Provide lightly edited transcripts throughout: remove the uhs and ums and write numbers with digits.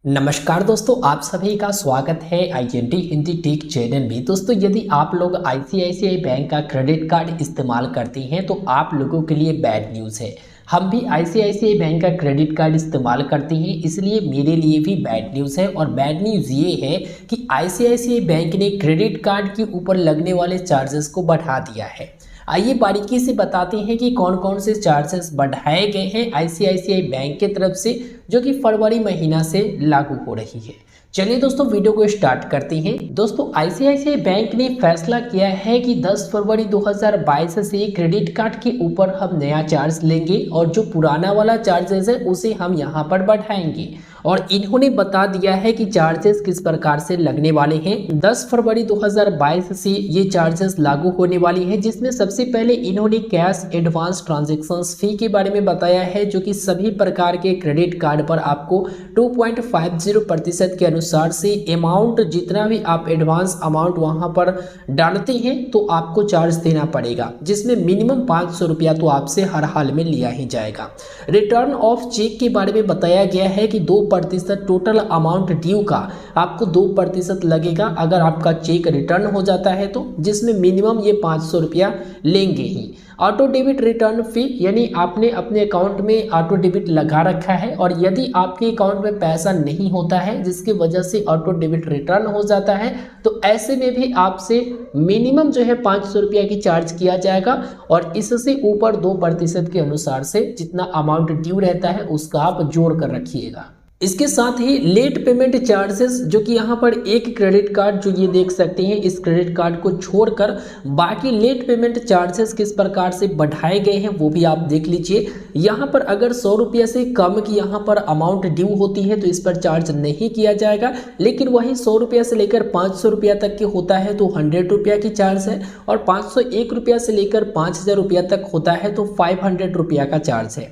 नमस्कार दोस्तों, आप सभी का स्वागत है INT हिंदी टेक चैनल में। दोस्तों, यदि आप लोग ICICI बैंक का क्रेडिट कार्ड इस्तेमाल करते हैं तो आप लोगों के लिए बैड न्यूज़ है। हम भी ICICI बैंक का क्रेडिट कार्ड इस्तेमाल करते हैं, इसलिए मेरे लिए भी बैड न्यूज़ है। और बैड न्यूज़ ये है कि ICICI बैंक ने क्रेडिट कार्ड के ऊपर लगने वाले चार्जेस को बढ़ा दिया है। आइए बारीकी से बताते हैं कि कौन कौन से चार्जेस बढ़ाए गए हैं ICICI बैंक की तरफ से, जो कि फरवरी महीना से लागू हो रही है। चलिए दोस्तों, वीडियो को स्टार्ट करते हैं। दोस्तों, ICICI बैंक ने फैसला किया है कि 10 फरवरी 2022 से क्रेडिट कार्ड के ऊपर हम नया चार्ज लेंगे और जो पुराना वाला चार्जेस है उसे हम यहाँ पर बढ़ाएंगे। और इन्होंने बता दिया है कि चार्जेस किस प्रकार से लगने वाले हैं। 10 फरवरी 2022 से ये चार्जेस लागू होने वाली है, जिसमें सबसे पहले इन्होंने कैश एडवांस ट्रांजैक्शंस फी के बारे में बताया है, जो कि सभी प्रकार के क्रेडिट कार्ड पर आपको 2.50% के अनुसार से अमाउंट, जितना भी आप एडवांस अमाउंट वहां पर डालते हैं तो आपको चार्ज देना पड़ेगा, जिसमें मिनिमम 500 रुपया तो आपसे हर हाल में लिया ही जाएगा। रिटर्न ऑफ चेक के बारे में बताया गया है कि 2% टोटल अमाउंट ड्यू का आपको 2% लगेगा अगर आपका चेक रिटर्न हो जाता है तो, जिसमें मिनिमम ये 500 रुपया लेंगे ही। ऑटो डेबिट रिटर्न फी, यानी आपने अपने अकाउंट में ऑटो डेबिट लगा रखा है और यदि आपके अकाउंट में पैसा नहीं होता है जिसकी वजह से ऑटो डेबिट रिटर्न हो जाता है, तो ऐसे में भी आपसे मिनिमम जो है 500 रुपया की चार्ज किया जाएगा और इससे ऊपर 2% के अनुसार से जितना अमाउंट ड्यू रहता है उसका आप जोड़ कर रखिएगा। इसके साथ ही लेट पेमेंट चार्जेस, जो कि यहाँ पर एक क्रेडिट कार्ड जो ये देख सकते हैं, इस क्रेडिट कार्ड को छोड़कर बाकी लेट पेमेंट चार्जेस किस प्रकार से बढ़ाए गए हैं वो भी आप देख लीजिए। यहाँ पर अगर 100 रुपया से कम की यहाँ पर अमाउंट ड्यू होती है तो इस पर चार्ज नहीं किया जाएगा, लेकिन वही 100 रुपया से लेकर 500 रुपया तक के होता है तो 100 रुपया की चार्ज है, और 501 रुपया से लेकर 5000 रुपया तक होता है तो 500 रुपया का चार्ज है।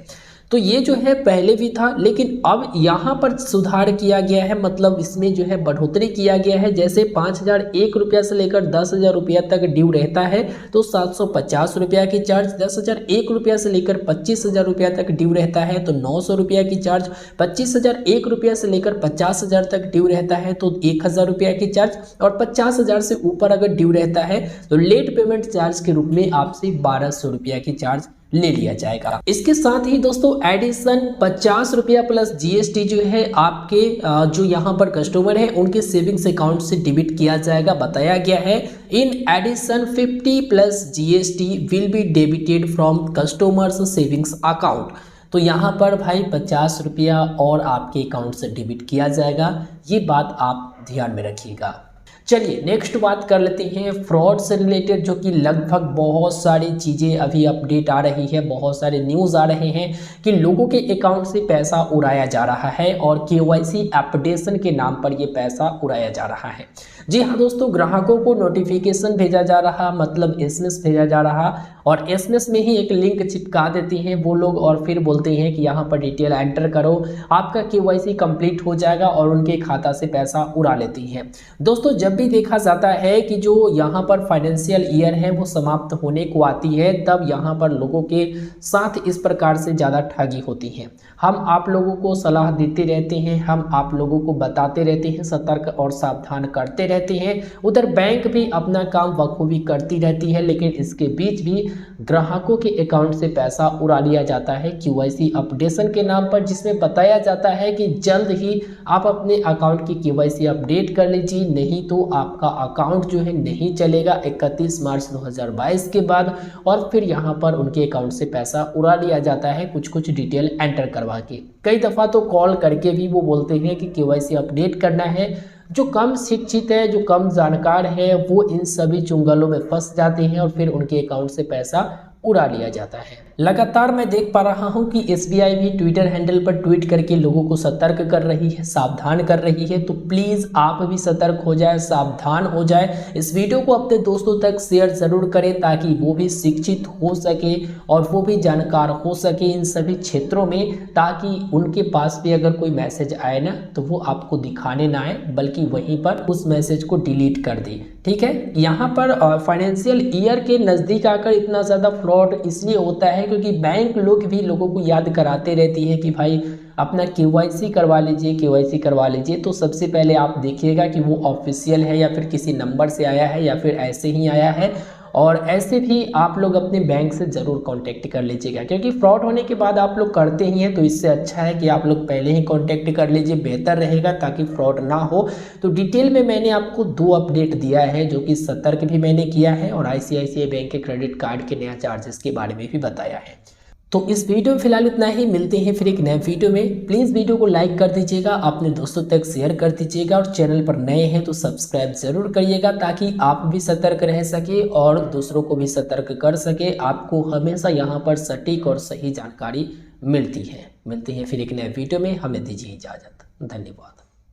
तो ये जो है पहले भी था, लेकिन अब यहाँ पर सुधार किया गया है, मतलब इसमें जो है बढ़ोतरी किया गया है। जैसे 5001 रुपया से लेकर 10,000 रुपया तक ड्यू रहता है तो 750 रुपया की चार्ज, 10,001 रुपया से लेकर 25,000 रुपया तक ड्यू रहता है तो 900 रुपया की चार्ज, 25,001 रुपया से लेकर 50,000 तक ड्यू रहता है तो 1,000 रुपया की चार्ज, और 50,000 से ऊपर अगर ड्यू रहता है तो लेट पेमेंट चार्ज के रूप में आपसे 1,200 रुपया की चार्ज ले लिया जाएगा। इसके साथ ही दोस्तों एडिशन 50 रुपया प्लस GST जो है आपके जो यहाँ पर कस्टमर है उनके सेविंग्स अकाउंट से डेबिट किया जाएगा। बताया गया है in addition 50 plus GST will be debited from customers savings account. तो यहाँ पर भाई 50 रुपया और आपके अकाउंट से डेबिट किया जाएगा, ये बात आप ध्यान में रखिएगा। चलिए नेक्स्ट बात कर लेते हैं फ्रॉड से रिलेटेड, जो कि लगभग बहुत सारी चीज़ें अभी अपडेट आ रही है, बहुत सारे न्यूज़ आ रहे हैं कि लोगों के अकाउंट से पैसा उड़ाया जा रहा है और KYC अपडेशन के नाम पर ये पैसा उड़ाया जा रहा है। जी हाँ दोस्तों, ग्राहकों को नोटिफिकेशन भेजा जा रहा, मतलब SMS भेजा जा रहा, और SMS में ही एक लिंक चिपका देते हैं वो लोग और फिर बोलते हैं कि यहाँ पर डिटेल एंटर करो, आपका KYC कंप्लीट हो जाएगा, और उनके खाता से पैसा उड़ा लेती हैं। दोस्तों, जब भी देखा जाता है कि जो यहाँ पर फाइनेंशियल ईयर है वो समाप्त होने को आती है, तब यहाँ पर लोगों के साथ इस प्रकार से ज़्यादा ठगी होती है। हम आप लोगों को सलाह देते रहते हैं, हम आप लोगों को बताते रहते हैं, सतर्क और सावधान करते रहते हैं। उधर बैंक भी अपना काम बखूबी करती रहती है, लेकिन इसके बीच भी ग्राहकों के अकाउंट से पैसा उड़ा लिया जाता है KYC अपडेशन के नाम पर, जिसमें बताया जाता है कि जल्द ही आप अपने अकाउंट की KYC अपडेट कर लीजिए, नहीं तो आपका अकाउंट जो है नहीं चलेगा 31 मार्च 2022 के बाद। और फिर यहाँ पर उनके अकाउंट से पैसा उड़ा लिया जाता है कुछ डिटेल एंटर करवा के। कई दफ़ा तो कॉल करके भी वो बोलते हैं कि KYC अपडेट करना है। जो कम शिक्षित है, जो कम जानकार है, वो इन सभी चुंगलों में फंस जाते हैं और फिर उनके अकाउंट से पैसा उड़ा लिया जाता है। लगातार मैं देख पा रहा हूं कि SBI भी ट्विटर हैंडल पर ट्वीट करके लोगों को सतर्क कर रही है, सावधान कर रही है। तो प्लीज़ आप भी सतर्क हो जाए, सावधान हो जाए। इस वीडियो को अपने दोस्तों तक शेयर ज़रूर करें ताकि वो भी शिक्षित हो सके और वो भी जानकार हो सके इन सभी क्षेत्रों में, ताकि उनके पास भी अगर कोई मैसेज आए ना तो वो आपको दिखाने ना आए, बल्कि वहीं पर उस मैसेज को डिलीट कर दे। ठीक है, यहाँ पर फाइनेंशियल ईयर के नज़दीक आकर इतना ज़्यादा फ्रॉड इसलिए होता है है, क्योंकि बैंक लोग भी लोगों को याद कराते रहती है कि भाई अपना KYC करवा लीजिए, KYC करवा लीजिए। तो सबसे पहले आप देखिएगा कि वो ऑफिशियल है या फिर किसी नंबर से आया है या फिर ऐसे ही आया है। और ऐसे भी आप लोग अपने बैंक से ज़रूर कांटेक्ट कर लीजिएगा, क्योंकि फ्रॉड होने के बाद आप लोग करते ही हैं, तो इससे अच्छा है कि आप लोग पहले ही कांटेक्ट कर लीजिए, बेहतर रहेगा ताकि फ्रॉड ना हो। तो डिटेल में मैंने आपको 2 अपडेट दिया है, जो कि सतर्क भी मैंने किया है और ICICI बैंक के क्रेडिट कार्ड के नया चार्जेस के बारे में भी बताया है। तो इस वीडियो में फिलहाल इतना ही, मिलते हैं फिर एक नए वीडियो में। प्लीज़ वीडियो को लाइक कर दीजिएगा, अपने दोस्तों तक शेयर कर दीजिएगा और चैनल पर नए हैं तो सब्सक्राइब जरूर करिएगा, ताकि आप भी सतर्क रह सके और दूसरों को भी सतर्क कर सके। आपको हमेशा यहाँ पर सटीक और सही जानकारी मिलती है। मिलते हैं फिर एक नए वीडियो में, हमें दीजिए इजाज़त। धन्यवाद।